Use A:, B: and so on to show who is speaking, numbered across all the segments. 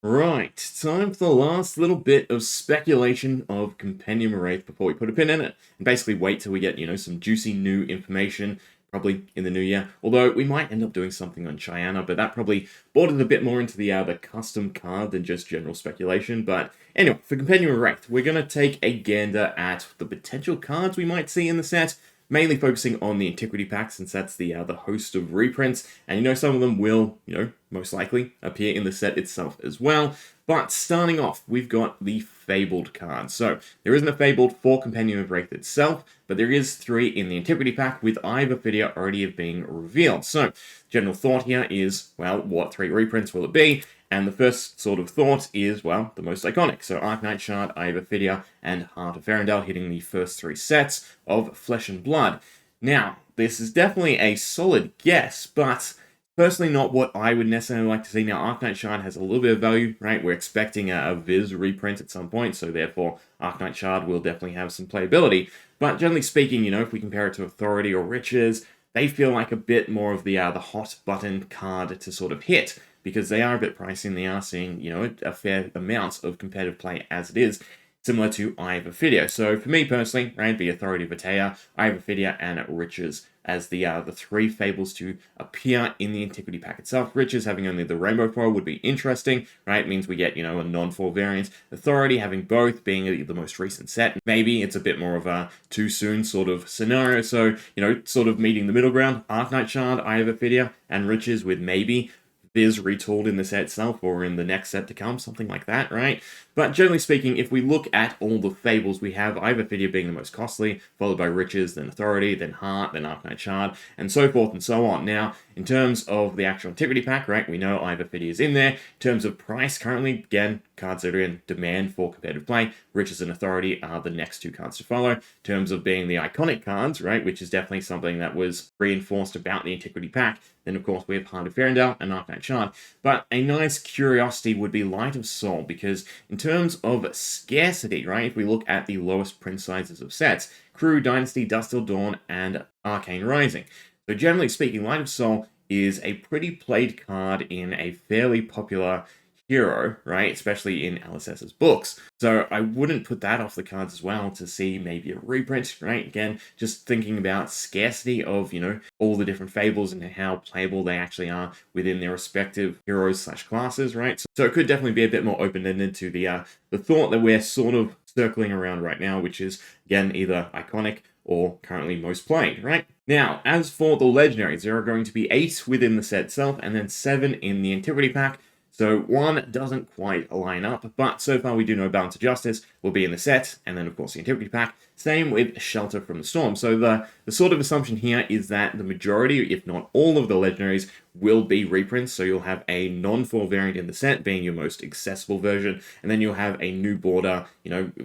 A: Right, time for the last little bit of speculation of Compendium of Rathe before we put a pin in it, and basically wait till we get, some juicy new information, probably in the new year. Although we might end up doing something on China, but that probably borders a bit more into the custom card than just general speculation. But anyway, for Compendium of Rathe, we're going to take a gander at the potential cards we might see in the set, mainly focusing on the Antiquity Pack since that's the host of reprints, and some of them will, most likely appear in the set itself as well. But starting off, we've got the Fabled card. So there isn't a Fabled for Compendium of Rathe itself, but there is 3 in the Antiquity Pack, with FABTCG already being revealed. So general thought here is, well, what 3 reprints will it be? And the first sort of thought is, well, the most iconic. So Arknight Shard, FABTCG, and Heart of Ferendale hitting the first 3 sets of Flesh and Blood. Now, this is definitely a solid guess, but personally not what I would necessarily like to see. Now, Arknight Shard has a little bit of value, right? We're expecting a Viz reprint at some point, so therefore Arknight Shard will definitely have some playability. But generally speaking, if we compare it to Authority or Riches, they feel like a bit more of the hot button card to sort of hit, because they are a bit pricey and they are seeing, a fair amount of competitive play as it is, similar to FABTCG. So for me personally, right, the Authority of Atea, FABTCG, and Riches as the 3 fables to appear in the Antiquity Pack itself. Riches having only the Rainbow foil would be interesting, right? It means we get, a non-foil variant. Authority having both being the most recent set. Maybe it's a bit more of a too soon sort of scenario. So, sort of meeting the middle ground. Arknight Shard, FABTCG, and Riches with maybe Viz retooled in the set itself or in the next set to come, something like that, right? But generally speaking, if we look at all the fables, we have FABTCG being the most costly, followed by Riches, then Authority, then Heart, then Arknight Shard, and so forth and so on. Now, in terms of the actual Antiquity Pack, right, we know FABTCG is in there. In terms of price, currently, again, cards that are in demand for competitive play, Riches and Authority are the next 2 cards to follow. In terms of being the iconic cards, right, which is definitely something that was reinforced about the Antiquity Pack, then of course we have Heart of Ferendale and Arknight Shard. But a nice curiosity would be Light of Soul, because in terms of scarcity, right, if we look at the lowest print sizes of sets, Klloo, Dynasty, Dusk Till Dawn, and Arcane Rising. So generally speaking, Light of Soul is a pretty played card in a fairly popular hero, right, especially in LSS's books. So I wouldn't put that off the cards as well to see maybe a reprint, right? Again, just thinking about scarcity of, all the different fables and how playable they actually are within their respective heroes/classes, right? So it could definitely be a bit more open-ended to the thought that we're sort of circling around right now, which is, again, either iconic or currently most played, right? Now, as for the legendaries, there are going to be 8 within the set itself and then 7 in the Antiquity Pack. So 1 doesn't quite line up, but so far we do know Balance of Justice will be in the set, and then of course the Antiquity Pack. Same with Shelter from the Storm. So the sort of assumption here is that the majority, if not all of the legendaries, will be reprints. So you'll have a non-foil variant in the set being your most accessible version, and then you'll have a new border,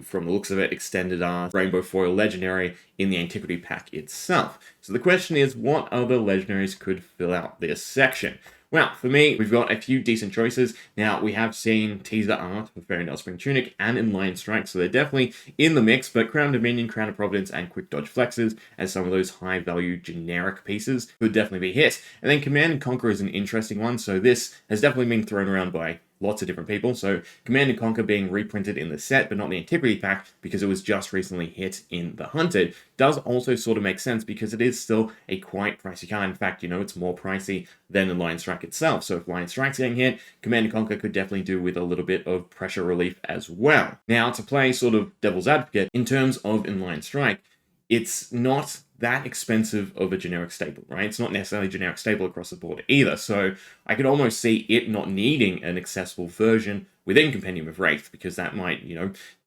A: from the looks of it, extended Rainbow Foil Legendary in the Antiquity Pack itself. So the question is, what other legendaries could fill out this section? Well, for me, we've got a few decent choices. Now, we have seen teaser art for Ferendale Spring Tunic and Inline Strike, so they're definitely in the mix, but Crown Dominion, Crown of Providence, and Quick Dodge Flexes as some of those high-value generic pieces could definitely be hit. And then Command and Conquer is an interesting one, so this has definitely been thrown around by lots of different people. So Command and Conquer being reprinted in the set, but not the Antiquity Pack because it was just recently hit in the Hunted, does also sort of make sense because it is still a quite pricey card. In fact, it's more pricey than the Lion Strike itself. So if Lion Strike's getting hit, Command and Conquer could definitely do with a little bit of pressure relief as well. Now, to play sort of devil's advocate, in terms of Inline Strike, it's not that expensive of a generic staple, right? It's not necessarily generic staple across the board either. So I could almost see it not needing an accessible version within Compendium of Rathe, because that might,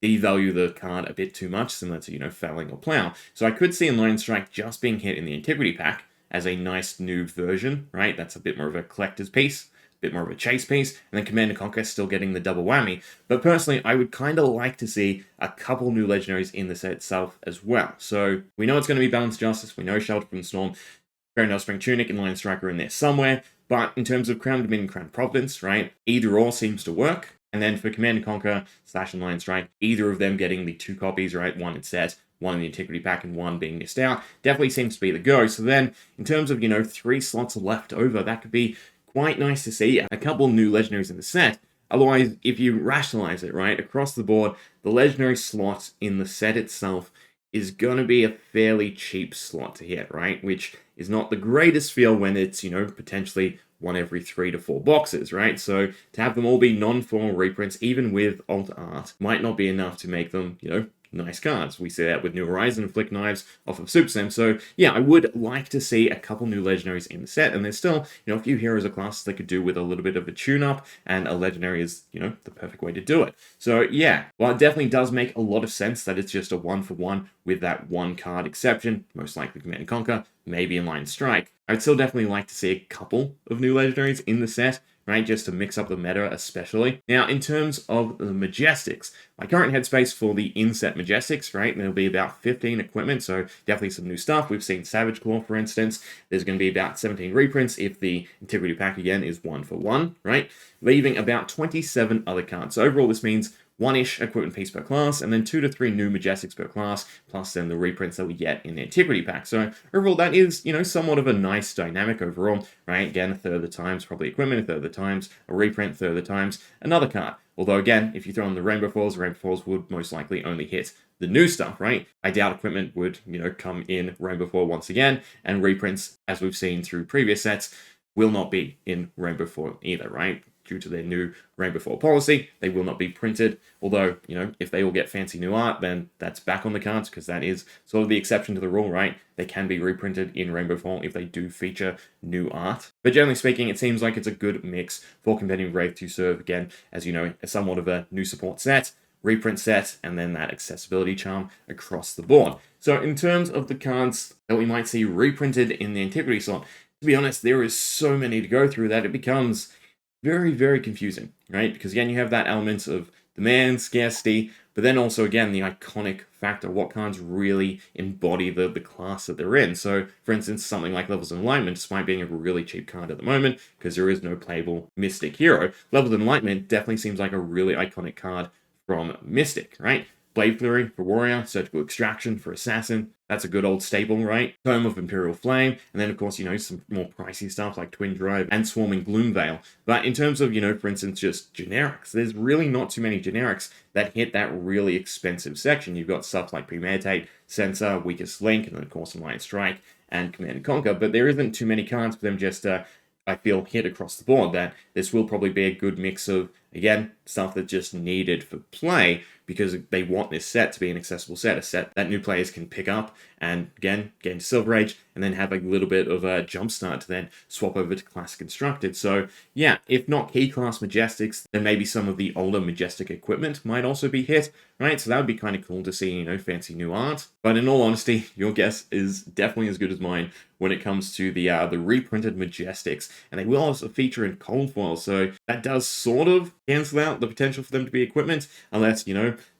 A: devalue the card a bit too much, similar to, Felling or Plow. So I could see Inline Strike just being hit in the Antiquity Pack as a nice new version, right? That's a bit more of a collector's piece, a bit more of a chase piece, and then Command and Conquer still getting the double whammy. But personally, I would kind of like to see a couple new legendaries in the set itself as well. So we know it's going to be Balance of Justice, we know Shelter from the Storm, Ferendale Spring Tunic, and Lion Striker in there somewhere. But in terms of Crown Dominion, Crown Providence, right, either or seems to work. And then for Command and Conquer / Lion Strike, either of them getting the 2 copies, right, one in set, one in the Antiquity Pack, and one being missed out, definitely seems to be the go. So then, in terms of, 3 slots left over, that could be quite nice to see. A couple new legendaries in the set, Otherwise, if you rationalize it, right, across the board, the legendary slot in the set itself is going to be a fairly cheap slot to hit, right? Which is not the greatest feel when it's, potentially one every 3 to 4 boxes, right? So to have them all be non-formal reprints, even with alt art, might not be enough to make them, nice cards. We see that with New Horizon and Flick Knives off of Super Sim. So yeah, I would like to see a couple new legendaries in the set, and there's still, a few heroes or classes they could do with a little bit of a tune-up, and a legendary is, the perfect way to do it. So yeah, well, it definitely does make a lot of sense that it's just a 1-for-1 with that one card exception, most likely Command and Conquer, maybe Inline Strike. I'd still definitely like to see a couple of new legendaries in the set, right, just to mix up the meta especially. Now, in terms of the Majestics, my current headspace for the inset Majestics, right, there'll be about 15 equipment, so definitely some new stuff. We've seen Savage Claw, for instance. There's going to be about 17 reprints if the Antiquity Pack, again, is 1-for-1, right, leaving about 27 other cards. So overall, this means one-ish equipment piece per class, and then 2 to 3 new Majestics per class, plus then the reprints that we get in the Antiquity Pack. So overall, that is, somewhat of a nice dynamic overall, right? Again, a third of the times, probably equipment, a third of the times, a reprint, a third of the times, another card. Although again, if you throw in the Rainbow Falls would most likely only hit the new stuff, right? I doubt equipment would, come in Rainbow Foil once again, and reprints, as we've seen through previous sets, will not be in Rainbow Foil either, right? Due to their new Rainbow Foil policy, they will not be printed. Although, if they all get fancy new art, then that's back on the cards, because that is sort of the exception to the rule, right? They can be reprinted in Rainbow Foil if they do feature new art. But generally speaking, it seems like it's a good mix for Compendium Rathe to serve, again, as somewhat of a new support set, reprint set, and then that accessibility charm across the board. So in terms of the cards that we might see reprinted in the Antiquity slot, to be honest, there is so many to go through that it becomes very, very confusing, right? Because again, you have that element of demand, scarcity, but then also, again, the iconic factor, what cards really embody the class that they're in. So, for instance, something like Levels of Enlightenment, despite being a really cheap card at the moment, because there is no playable Mystic hero, Levels of Enlightenment definitely seems like a really iconic card from Mystic, right? Blade Flurry for Warrior, Surgical Extraction for Assassin. That's a good old staple, right? Tome of Imperial Flame, and then, of course, some more pricey stuff like Twin Drive and Swarming Gloomveil. But in terms of, for instance, just generics, there's really not too many generics that hit that really expensive section. You've got stuff like Premeditate, Sensor, Weakest Link, and then, of course, Alliance Strike and Command and Conquer, but there isn't too many cards for them just I feel hit across the board that this will probably be a good mix of, again, stuff that's just needed for play because they want this set to be an accessible set, a set that new players can pick up and, again, get into Silver Age and then have a little bit of a jumpstart to then swap over to Classic Constructed. So, yeah, if not key class Majestics, then maybe some of the older Majestic equipment might also be hit, right? So that would be kind of cool to see, fancy new art. But in all honesty, your guess is definitely as good as mine when it comes to the reprinted Majestics. And they will also feature in cold foil, so that does sort of cancel out the potential for them to be equipment, unless,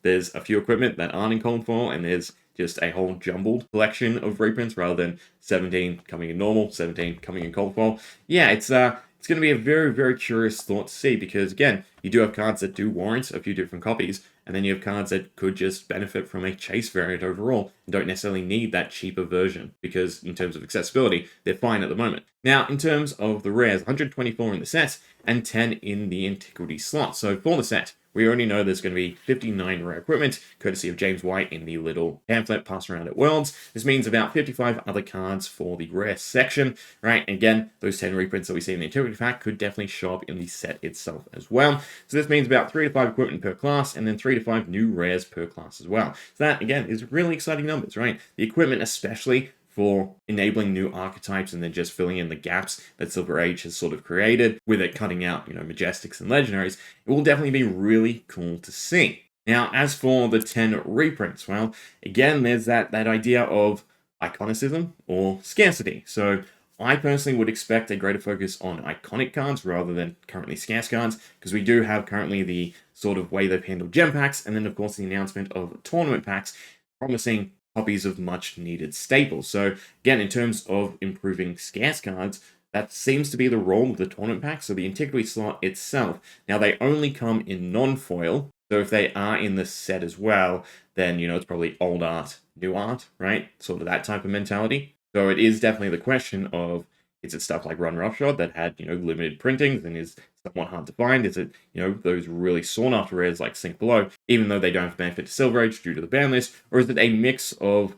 A: there's a few equipment that aren't in cold foil, and there's just a whole jumbled collection of reprints rather than 17 coming in normal, 17 coming in cold foil. Yeah, it's going to be a very, very curious thought to see, because, again, you do have cards that do warrant a few different copies, and then you have cards that could just benefit from a chase variant overall and don't necessarily need that cheaper version, because in terms of accessibility, they're fine at the moment. Now, in terms of the rares, 124 in the set and 10 in the Antiquity slot. So for the set, we already know there's going to be 59 rare equipment, courtesy of James White in the little pamphlet passed around at Worlds. This means about 55 other cards for the rare section, right? And again, those 10 reprints that we see in the Antiquity Pack could definitely show up in the set itself as well. So this means about 3 to 5 equipment per class, and then 3 to 5 new rares per class as well. So that, again, is really exciting numbers, right? The equipment especially for enabling new archetypes and then just filling in the gaps that Silver Age has sort of created, with it cutting out, Majestics and Legendaries, it will definitely be really cool to see. Now, as for the 10 reprints, well, again, there's that idea of iconicism or scarcity. So I personally would expect a greater focus on iconic cards rather than currently scarce cards, because we do have currently the sort of way they've handled gem packs, and then, of course, the announcement of tournament packs promising copies of much needed staples. So again, in terms of improving scarce cards, that seems to be the role of the tournament pack. So the Antiquity slot itself, now they only come in non-foil, so if they are in the set as well, then it's probably old art, new art, right? Sort of that type of mentality. So it is definitely the question of, Is it stuff like Run Roughshod that had, limited printings and is somewhat hard to find? Is it, those really sought after rares like Sink Below, even though they don't have benefit to Silver Age due to the ban list? Or is it a mix of,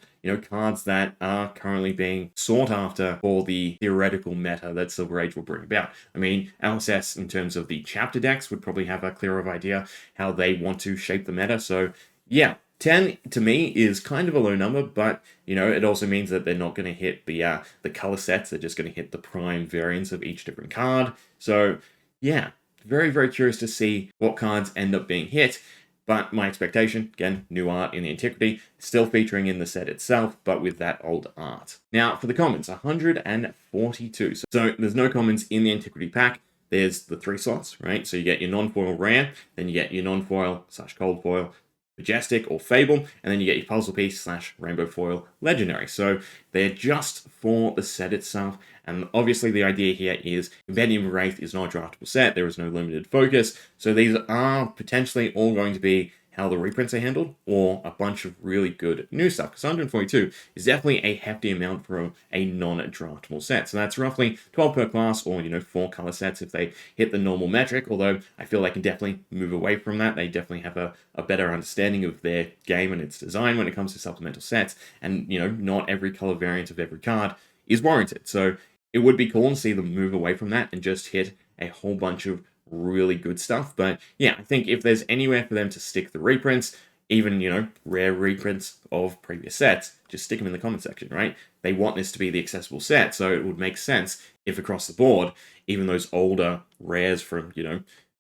A: cards that are currently being sought after for the theoretical meta that Silver Age will bring about? I mean, LSS, in terms of the chapter decks, would probably have a clearer idea how they want to shape the meta. So, yeah, 10 to me is kind of a low number, but it also means that they're not going to hit the color sets. They're just going to hit the prime variants of each different card. So yeah, very, very curious to see what cards end up being hit. But my expectation, again, new art in the Antiquity, still featuring in the set itself, but with that old art. Now, for the commons, 142. So there's no commons in the Antiquity pack. There's the 3 slots, right? So you get your non-foil rare, then you get your non-foil / cold foil, Majestic or Fable, and then you get your puzzle piece / rainbow foil legendary. So they're just for the set itself, and obviously the idea here is Compendium Rathe is not a draftable set. There is no limited focus, so these are potentially all going to be how the reprints are handled, or a bunch of really good new stuff, because 142 is definitely a hefty amount for a non-draftable set. So that's roughly 12 per class, or 4 color sets if they hit the normal metric, although I feel they can definitely move away from that. They definitely have a better understanding of their game and its design when it comes to supplemental sets, and not every color variant of every card is warranted. So it would be cool to see them move away from that and just hit a whole bunch of really good stuff. But yeah, I think if there's anywhere for them to stick the reprints, even rare reprints of previous sets, just stick them in the comment section, right? They want this to be the accessible set, so it would make sense if across the board, even those older rares from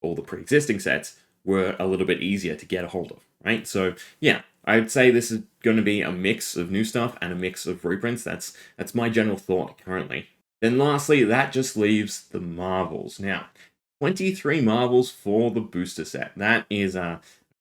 A: all the pre-existing sets were a little bit easier to get a hold of, right? So yeah, I'd say this is going to be a mix of new stuff and a mix of reprints. That's my general thought currently. Then lastly, that just leaves the Marvels. Now, 23 Marvels for the booster set. That is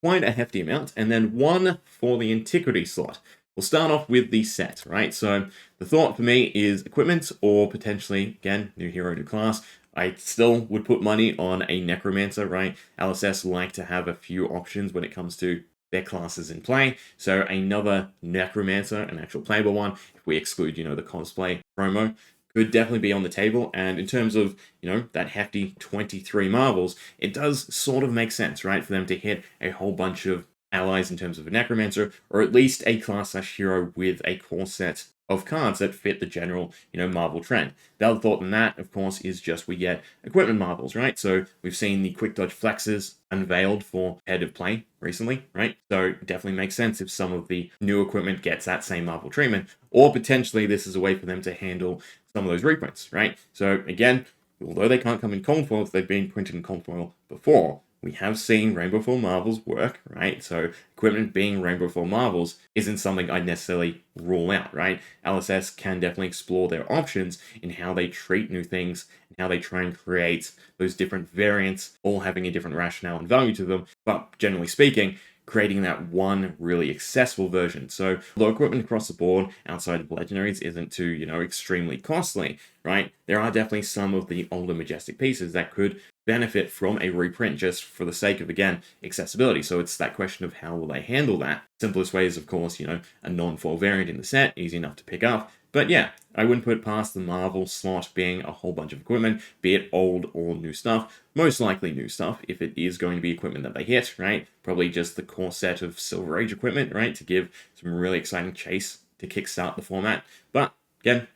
A: quite a hefty amount. And then 1 for the Antiquity slot. We'll start off with the set, right? So the thought for me is equipment, or potentially, again, new hero, new class. I still would put money on a Necromancer, right? LSS like to have a few options when it comes to their classes in play. So another Necromancer, an actual playable one, if we exclude, the cosplay promo, could definitely be on the table. And in terms of, that hefty 23 Marvels, it does sort of make sense, right, for them to hit a whole bunch of allies in terms of a Necromancer, or at least a class / hero with a core set of cards that fit the general, Marvel trend. The other thought in that, of course, is just we get equipment Marvels, right? So we've seen the quick dodge flexes unveiled for head of play recently, right? So it definitely makes sense if some of the new equipment gets that same Marvel treatment, or potentially this is a way for them to handle some of those reprints, right? So again, although they can't come in cold foils, they've been printed in cold foil before. We have seen Rainbow Foil Marvels work, right? So equipment being Rainbow Foil Marvels isn't something I'd necessarily rule out, right? LSS can definitely explore their options in how they treat new things and how they try and create those different variants, all having a different rationale and value to them. But generally speaking, creating that one really accessible version. So although equipment across the board outside of legendaries isn't too, extremely costly, right? There are definitely some of the older Majestic pieces that could benefit from a reprint just for the sake of, again, accessibility. So it's that question of how will they handle that. Simplest way is, of course, a non-foil variant in the set, easy enough to pick up. But yeah, I wouldn't put it past the Marvel slot being a whole bunch of equipment, be it old or new stuff. Most likely new stuff, if it is going to be equipment that they hit, right? Probably just the core set of Silver Age equipment, right? To give some really exciting chase to kickstart the format. But again,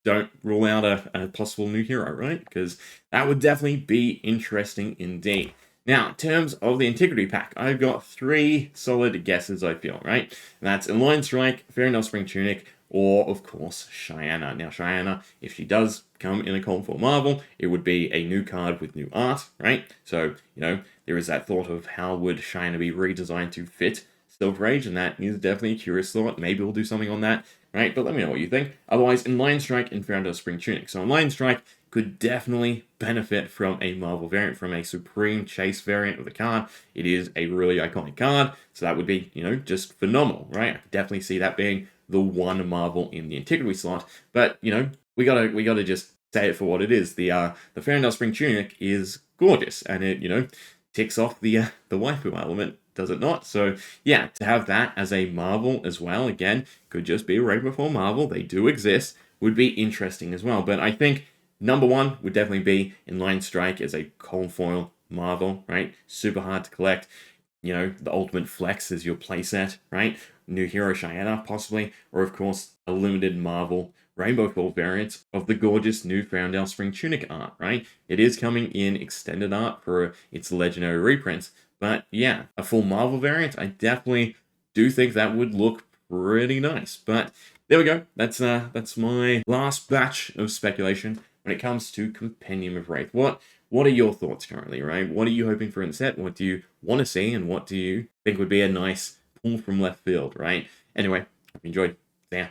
A: don't rule out a possible new hero, right? Because that would definitely be interesting indeed. Now, in terms of the Antiquity pack, I've got 3 solid guesses, I feel, right? And that's Inline Strike, Fairendale Spring Tunic, or, of course, Cheyenne. Now, Cheyenne, if she does come in a cold foil Marvel, it would be a new card with new art, right? So, there is that thought of how would Cheyenne be redesigned to fit Silver Age, and that is definitely a curious thought. Maybe we'll do something on that, right? But let me know what you think. Otherwise, Inline Strike and Fairendale Spring Tunic. So Inline Strike could definitely benefit from a Marvel variant, from a Supreme Chase variant of the card. It is a really iconic card, so that would be, just phenomenal, right? I could definitely see that being the one Marvel in the Antiquity slot. But, we gotta just say it for what it is. The Fairendale Spring Tunic is gorgeous, and it, ticks off the waifu element, does it not? So yeah, to have that as a Marvel as well, again, could just be a Rainbow Foil Marvel. They do exist, would be interesting as well. But I think number one would definitely be Inline Strike as a cold foil Marvel, right? Super hard to collect. You know, the ultimate flex is your playset, right? New Hero Shiana, possibly, or of course, a limited Marvel Rainbow Foil variant of the gorgeous new Foundel Spring Tunic art, right? It is coming in extended art for its legendary reprints, but yeah, a full Marvel variant, I definitely do think that would look pretty nice. But there we go. That's my last batch of speculation when it comes to Compendium of Rathe. What are your thoughts currently, right? What are you hoping for in the set? What do you want to see, and what do you think would be a nice pull from left field, right? Anyway, hope you enjoyed. See ya.